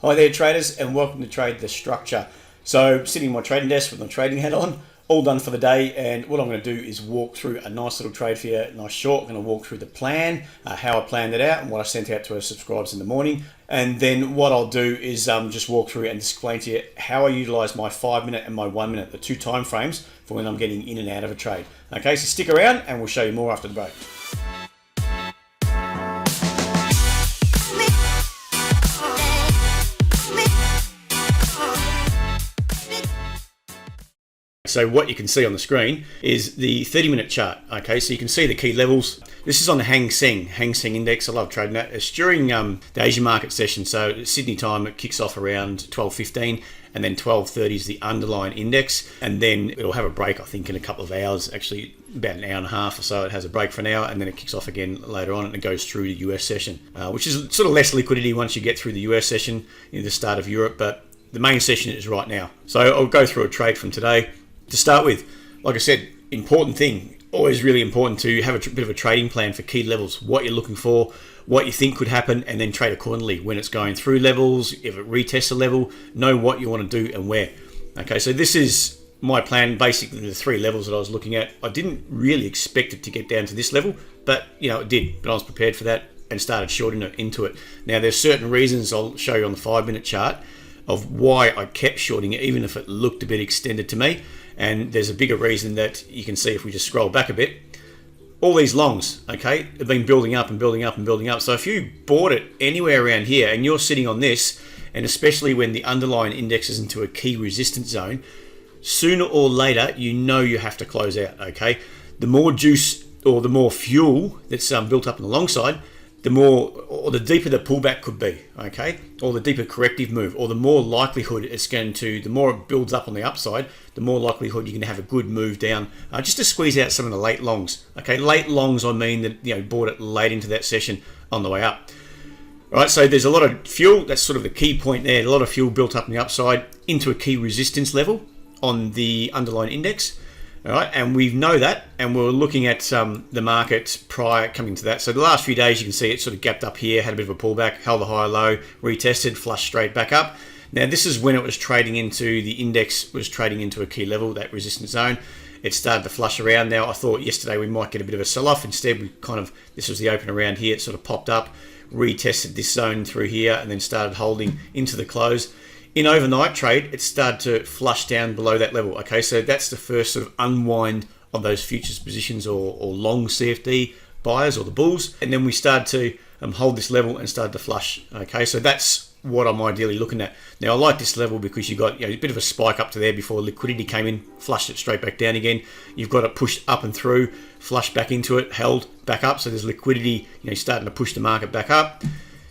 Hi there traders, and welcome to Trade the Structure. So sitting at my trading desk with my trading hat on, all done for the day, and what I'm going to do is walk through a nice little trade for you, nice short. I'm going to walk through the plan, how I planned it out and what I sent out to our subscribers in the morning, and then what I'll do is just walk through and explain to you how I utilize my 5 minute and my 1 minute, the two time frames for when I'm getting in and out of a trade. Okay, so stick around and we'll show you more after the break. So what you can see on the screen is the 30-minute chart. Okay, so you can see the key levels. This is on the Hang Seng index. I love trading that. It's during the Asian market session. So Sydney time, it kicks off around 12:15, and then 12:30 is the underlying index, and then it'll have a break. I think in a couple of hours, actually about an hour and a half or so. It has a break for an hour, and then it kicks off again later on, and it goes through the US session, which is sort of less liquidity once you get through the US session in the start of Europe. But the main session is right now. So I'll go through a trade from today. To start with, like I said, important thing, always really important to have a bit of a trading plan for key levels, what you're looking for, what you think could happen, and then trade accordingly when it's going through levels. If it retests a level, know what you want to do and where. Okay, so this is my plan, basically the three levels that I was looking at. I didn't really expect it to get down to this level, but it did. But I was prepared for that and started shorting into it. Now there's certain reasons I'll show you on the 5 minute chart of why I kept shorting it, even if it looked a bit extended to me. And there's a bigger reason that you can see if we just scroll back a bit. All these longs, okay, have been building up and building up and building up. So if you bought it anywhere around here and you're sitting on this, and especially when the underlying index is into a key resistance zone, sooner or later, you have to close out, okay? The more juice or the more fuel that's built up on the long side, the more or the deeper the pullback could be, okay, or the deeper corrective move, or the more likelihood it's going to, the more it builds up on the upside, the more likelihood you're going to have a good move down, just to squeeze out some of the late longs. Okay, late longs, I mean that bought it late into that session on the way up. All right, so there's a lot of fuel. That's sort of the key point there. A lot of fuel built up on the upside into a key resistance level on the underlying index. All right, and we know that, and we're looking at the market prior coming to that. So the last few days, you can see it sort of gapped up here, had a bit of a pullback, held a high low, retested, flushed straight back up. Now this is when it was trading into, the index was trading into a key level, that resistance zone. It started to flush around. Now I thought yesterday we might get a bit of a sell-off. Instead, this was the open around here. It sort of popped up, retested this zone through here, and then started holding into the close. In overnight trade, it started to flush down below that level. Okay, so that's the first sort of unwind of those futures positions or long CFD buyers or the bulls. And then we started to hold this level and started to flush. Okay, so that's what I'm ideally looking at. Now I like this level because you got a bit of a spike up to there before liquidity came in, flushed it straight back down again. You've got it pushed up and through, flushed back into it, held back up. So there's liquidity, starting to push the market back up.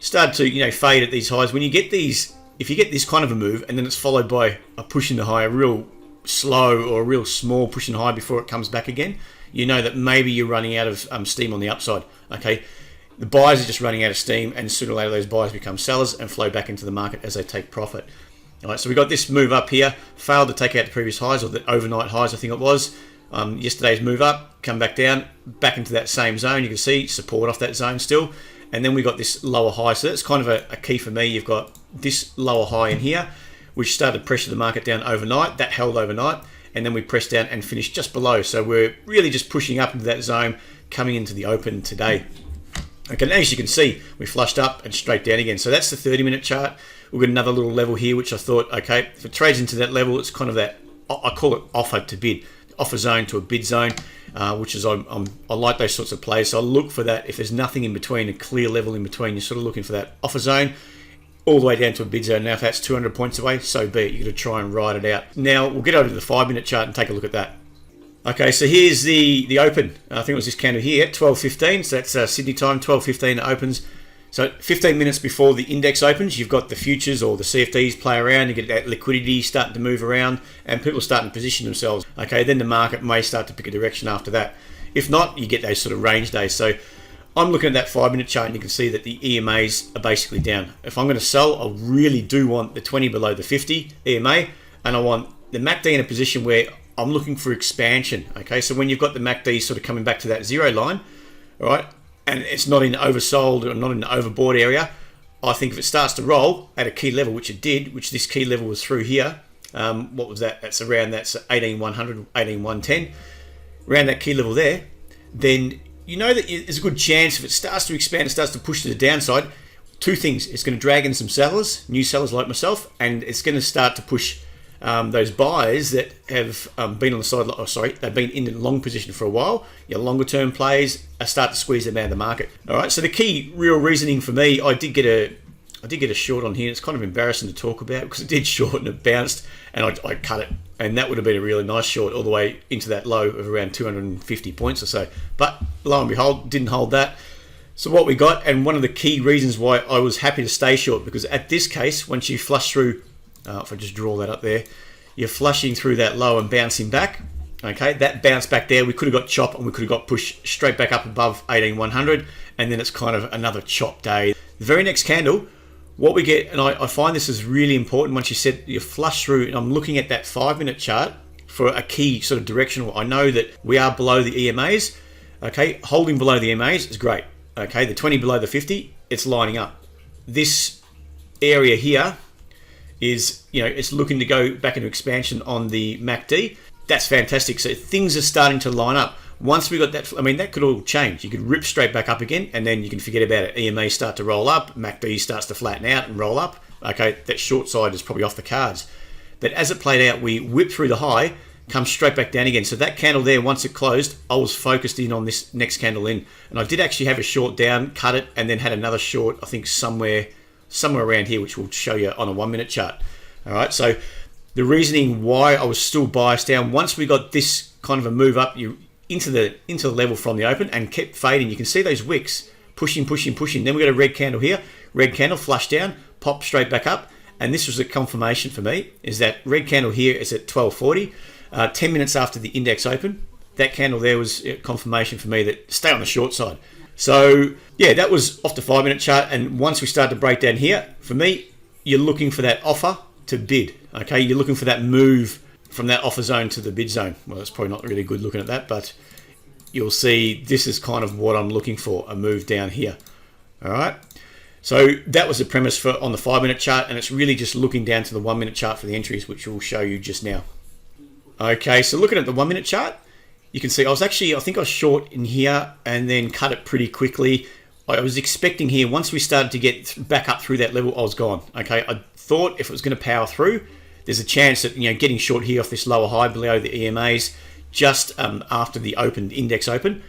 Started to fade at these highs. When you get these, if you get this kind of a move and then it's followed by a push in the high, a real slow or a real small push in high before it comes back again, you know that maybe you're running out of steam on the upside. Okay, the buyers are just running out of steam, and sooner or later those buyers become sellers and flow back into the market as they take profit. All right, so we got this move up here, failed to take out the previous highs or the overnight highs, I think it was. Yesterday's move up, come back down, back into that same zone. You can see support off that zone still. And then we got this lower high. So that's kind of a key for me. You've got this lower high in here, which started to pressure the market down overnight. That held overnight. And then we pressed down and finished just below. So we're really just pushing up into that zone, coming into the open today. Okay, and as you can see, we flushed up and straight down again. So that's the 30-minute chart. We've got another little level here, which I thought, okay, if it trades into that level, it's kind of that, I call it offer to bid. Offer zone to a bid zone, which is I like those sorts of plays. So I look for that. If there's nothing in between, a clear level in between, you're sort of looking for that offer zone all the way down to a bid zone. Now if that's 200 points away, so be it. You've got to try and ride it out. Now we'll get over to the 5 minute chart and take a look at that. Okay, so here's the open. I think it was this candle here, 12:15. So that's Sydney time, 12:15 it opens. So 15 minutes before the index opens, you've got the futures or the CFDs play around. You get that liquidity starting to move around and people starting to position themselves. Okay, then the market may start to pick a direction after that. If not, you get those sort of range days. So I'm looking at that 5 minute chart and you can see that the EMAs are basically down. If I'm going to sell, I really do want the 20 below the 50 EMA, and I want the MACD in a position where I'm looking for expansion. Okay, so when you've got the MACD sort of coming back to that zero line, all right, and it's not in oversold or not in the overbought area, I think if it starts to roll at a key level, which it did, which this key level was through here, what was that? That's 18,100, 18,110. Around that key level there, then you know that there's a good chance if it starts to expand, it starts to push to the downside. Two things: it's going to drag in some sellers, new sellers like myself, and it's going to start to push those buyers that have been on the side. Oh, sorry, they've been in a long position for a while. Your longer term plays start to squeeze them out of the market. All right. So the key real reasoning for me, I did get a short on here. It's kind of embarrassing to talk about because it did short and it bounced, and I cut it, and that would have been a really nice short all the way into that low of around 250 points or so. But lo and behold, didn't hold that. So what we got, and one of the key reasons why I was happy to stay short, because at this case, once you flush through, if I just draw that up there, you're flushing through that low and bouncing back. Okay, that bounce back there, we could have got chop and we could have got pushed straight back up above 18,100, and then it's kind of another chop day. The very next candle, what we get, and I find this is really important once you flush through, and I'm looking at that 5-minute chart for a key sort of directional. I know that we are below the EMAs. Okay, holding below the EMAs is great. Okay, the 20 below the 50, it's lining up. This area here is, it's looking to go back into expansion on the MACD. That's fantastic. So things are starting to line up. Once we got that, that could all change. You could rip straight back up again, and then you can forget about it. EMA start to roll up, MACD starts to flatten out and roll up. Okay, that short side is probably off the cards. But as it played out, we whipped through the high, come straight back down again. So that candle there, once it closed, I was focused in on this next candle in. And I did actually have a short down, cut it, and then had another short, I think somewhere around here, which we'll show you on a 1-minute chart. All right, so the reasoning why I was still biased down, once we got this kind of a move up into the level from the open and kept fading, you can see those wicks pushing. Then we got a red candle here, red candle, flush down, pop straight back up. And this was a confirmation for me, is that red candle here is at 1240. 10 minutes after the index open, that candle there was confirmation for me that stay on the short side. So yeah, that was off the 5-minute chart. And once we start to break down here, for me, you're looking for that offer to bid. Okay, you're looking for that move from that offer zone to the bid zone. Well, it's probably not really good looking at that, but you'll see this is kind of what I'm looking for, a move down here. All right. So that was the premise on the 5-minute chart, and it's really just looking down to the 1-minute chart for the entries, which we'll show you just now. Okay, so looking at the 1-minute chart, you can see I think I was short in here and then cut it pretty quickly. I was expecting here, once we started to get back up through that level, I was gone. Okay, I thought if it was going to power through, there's a chance that, getting short here off this lower high below the EMAs, just after the index open,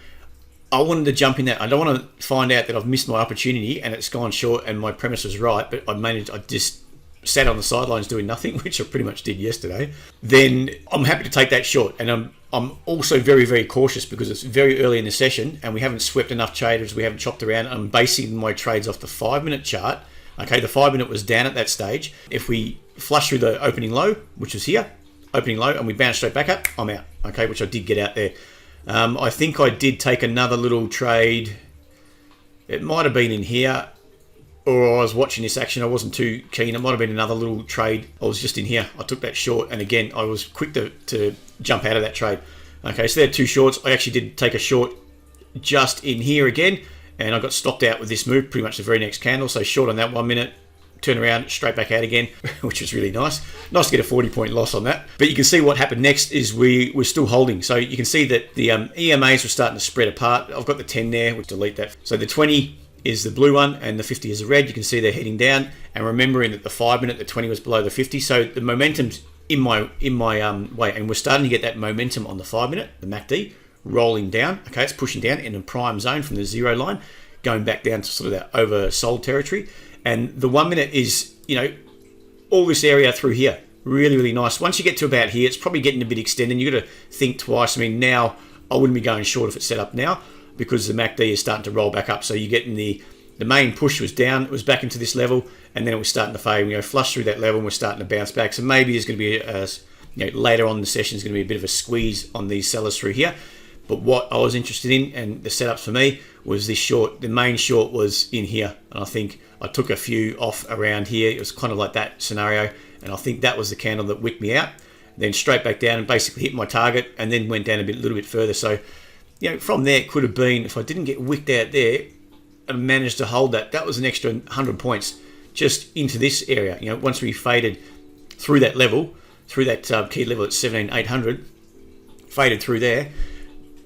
I wanted to jump in that. I don't want to find out that I've missed my opportunity and it's gone short and my premise was right, but I just sat on the sidelines doing nothing, which I pretty much did yesterday. Then I'm happy to take that short, and I'm also very, very cautious because it's very early in the session and we haven't swept enough traders, we haven't chopped around. I'm basing my trades off the 5-minute chart. Okay, the 5-minute was down at that stage. If we flush through the opening low, which was here, opening low, and we bounce straight back up, I'm out. Okay, which I did get out there. I think I did take another little trade. It might have been in here, or I was watching this action. I wasn't too keen. It might have been another little trade. I was just in here. I took that short, and again, I was quick to jump out of that trade. Okay, so there are two shorts. I actually did take a short just in here again, and I got stopped out with this move, pretty much the very next candle. So short on that 1 minute, turn around, straight back out again, which was really nice. Nice to get a 40-point loss on that. But you can see what happened next is we were still holding. So you can see that the EMAs were starting to spread apart. I've got the 10 there, we'll delete that. So the 20 is the blue one and the 50 is the red. You can see they're heading down, and remembering that the 5-minute, the 20 was below the 50. So the momentum's in my way, and we're starting to get that momentum on the 5-minute, the MACD, rolling down. Okay, it's pushing down in a prime zone from the 0 line, going back down to sort of that oversold territory. And the 1 minute is, all this area through here, really, really nice. Once you get to about here, it's probably getting a bit extended. You've got to think twice. Now I wouldn't be going short if it's set up now, because the MACD is starting to roll back up. So you're getting the main push was down, it was back into this level, and then it was starting to fade. We go flush through that level, and we're starting to bounce back. So maybe there's going to be later on in the session is going to be a bit of a squeeze on these sellers through here. But what I was interested in, and the setups for me, was this short. The main short was in here, and I think I took a few off around here. It was kind of like that scenario, and I think that was the candle that wicked me out. Then straight back down and basically hit my target, and then went down a little bit further. So, from there, it could have been, if I didn't get wicked out there, managed to hold that. That was an extra 100 points just into this area. Once we faded through that level, through that key level at 17,800, faded through there,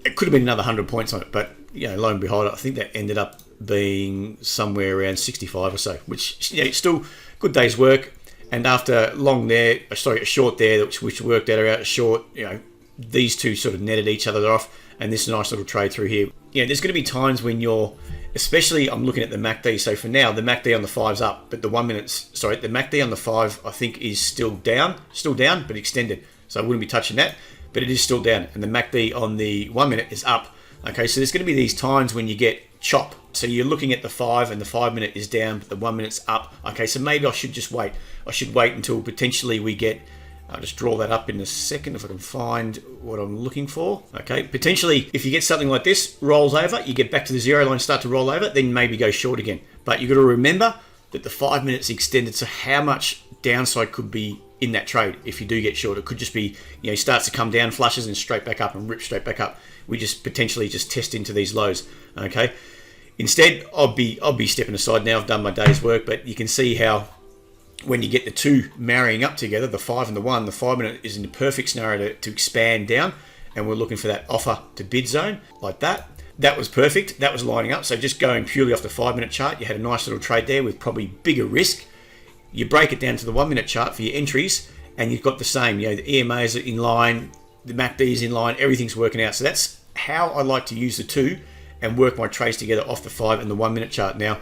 it could have been another 100 points on it. But lo and behold, I think that ended up being somewhere around 65 or so, which it's still a good day's work. And after a short there, which worked out a short, these two sort of netted each other off, and this nice little trade through here. There's going to be times when especially I'm looking at the MACD. So for now, the MACD on the 5's up, but the MACD on the 5 I think is still down, but extended. So I wouldn't be touching that, but it is still down. And the MACD on the 1 minute is up. Okay, so there's going to be these times when you get chop. So you're looking at the 5 and the 5 minute is down, but the 1 minute's up. Okay, so maybe I should just wait. I should wait until potentially we get, I'll just draw that up in a second if I can find what I'm looking for. Okay, potentially if you get something like this, rolls over, you get back to the 0 line, start to roll over, then maybe go short again. But you've got to remember that the 5 minutes extended, so how much downside could be in that trade if you do get short? It could just be, starts to come down, flushes and straight back up and rip straight back up. We just potentially just test into these lows. Okay. Instead, I'll be stepping aside now. I've done my day's work, but you can see how when you get the two marrying up together, the 5 and the 1, the 5 minute is in the perfect scenario to expand down, and we're looking for that offer to bid zone like that. That was perfect. That was lining up. So just going purely off the 5 minute chart, you had a nice little trade there with probably bigger risk. You break it down to the 1 minute chart for your entries, and you've got the same. The EMAs are in line, the MACD is in line, everything's working out. So that's how I like to use the two and work my trades together off the 5 and the 1 minute chart. Now,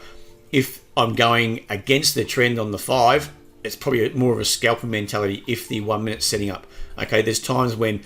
if I'm going against the trend on the 5, it's probably more of a scalper mentality if the 1 minute's setting up. Okay, there's times when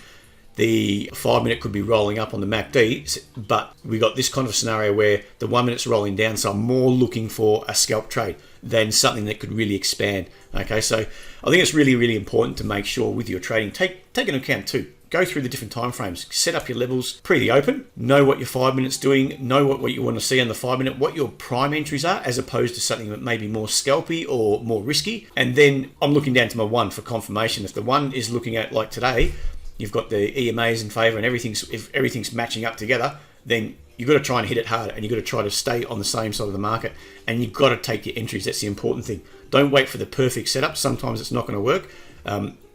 the 5 minute could be rolling up on the MACD, but we got this kind of scenario where the 1 minute's rolling down, so I'm more looking for a scalp trade than something that could really expand. Okay, so I think it's really, really important to make sure with your trading, take into account too. Go through the different time frames, set up your levels pre the open, know what your 5 minute's doing, know what you want to see on the 5 minute, what your prime entries are, as opposed to something that may be more scalpy or more risky. And then I'm looking down to my 1 for confirmation. If the 1 is looking at like today, you've got the EMAs in favor and if everything's matching up together, then you've got to try and hit it hard, and you've got to try to stay on the same side of the market, and you've got to take your entries. That's the important thing. Don't wait for the perfect setup. Sometimes it's not going to work.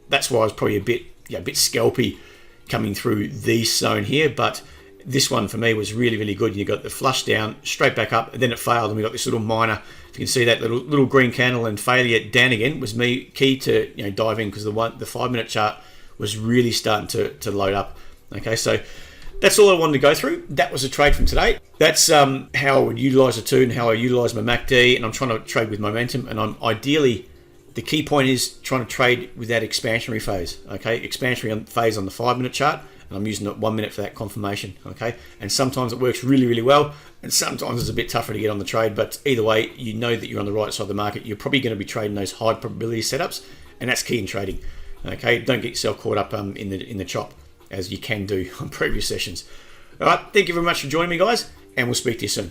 That's why I was probably a bit scalpy coming through this zone here, but this one for me was really, really good. You got the flush down, straight back up, and then it failed, and we got this little minor. If you can see that little green candle and failure down again was me key to dive in, because the 5 minute chart was really starting to load up. Okay, so that's all I wanted to go through. That was a trade from today. That's how I would utilize the two and how I utilize my MACD, and I'm trying to trade with momentum, and I'm ideally, the key point is trying to trade with that expansionary phase. Okay, expansionary phase on the 5 minute chart, and I'm using it 1 minute for that confirmation. Okay, and sometimes it works really, really well, and sometimes it's a bit tougher to get on the trade, but either way, you know that you're on the right side of the market. You're probably going to be trading those high probability setups, and that's key in trading. Okay, don't get yourself caught up in the chop, as you can do on previous sessions. All right, thank you very much for joining me, guys, and we'll speak to you soon.